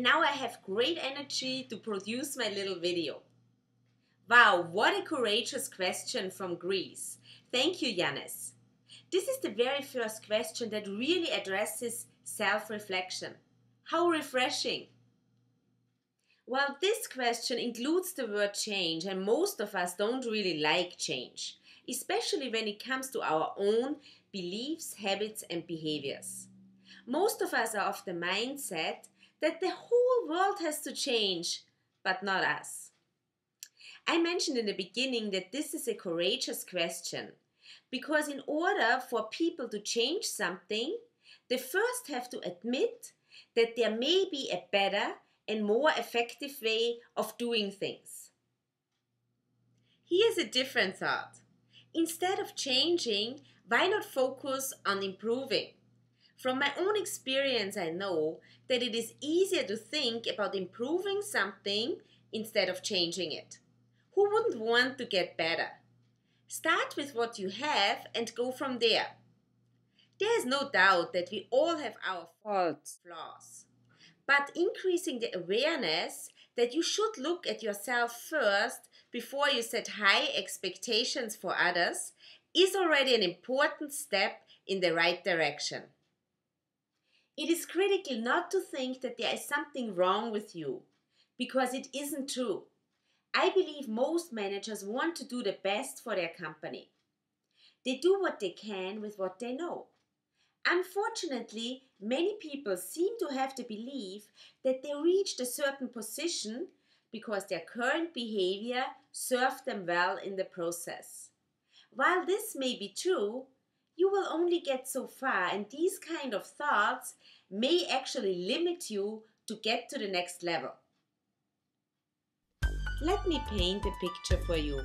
now I have great energy to produce my little video. Wow, what a courageous question from Greece. Thank you, Yanis. This is the very first question that really addresses self-reflection. How refreshing! Well, this question includes the word change, and most of us don't really like change, especially when it comes to our own beliefs, habits, and behaviors. Most of us are of the mindset that the whole world has to change, but not us. I mentioned in the beginning that this is a courageous question, because in order for people to change something, they first have to admit that there may be a better and more effective way of doing things. Here's a different thought. Instead of changing, why not focus on improving? From my own experience, I know that it is easier to think about improving something instead of changing it. Who wouldn't want to get better? Start with what you have and go from there. There is no doubt that we all have our faults, flaws. But increasing the awareness that you should look at yourself first before you set high expectations for others is already an important step in the right direction. It is critical not to think that there is something wrong with you, because it isn't true. I believe most managers want to do the best for their company. They do what they can with what they know. Unfortunately, many people seem to have the belief that they reached a certain position because their current behavior served them well in the process. While this may be true, you will only get so far, and these kind of thoughts may actually limit you to get to the next level. Let me paint a picture for you.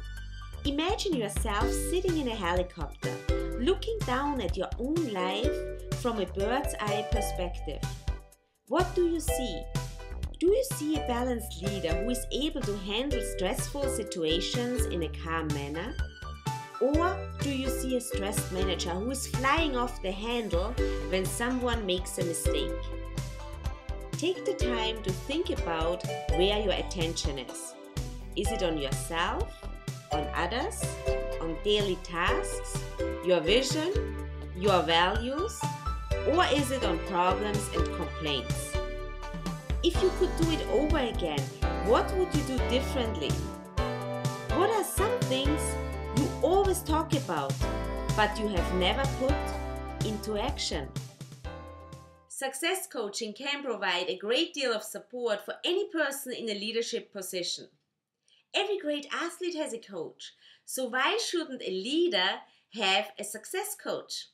Imagine yourself sitting in a helicopter, looking down at your own life from a bird's eye perspective. What do you see? Do you see a balanced leader who is able to handle stressful situations in a calm manner? Or do you see a stressed manager who is flying off the handle when someone makes a mistake? Take the time to think about where your attention is. Is it on yourself, on others, on daily tasks, your vision, your values, or is it on problems and complaints? If you could do it over again, what would you do differently? What are some things you always talk about, but you have never put into action? Success coaching can provide a great deal of support for any person in a leadership position. Every great athlete has a coach, so why shouldn't a leader have a success coach?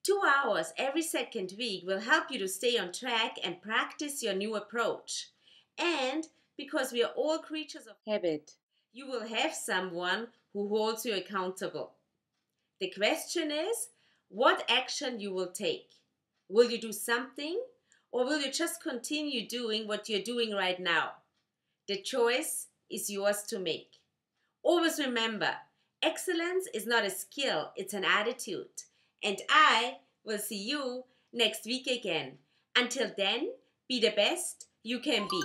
2 hours every second week will help you to stay on track and practice your new approach. And because we are all creatures of habit, you will have someone who holds you accountable. The question is, what action you will take. Will you do something, or will you just continue doing what you're doing right now? The choice is yours to make. Always remember, excellence is not a skill, it's an attitude. And I will see you next week again. Until then, be the best you can be.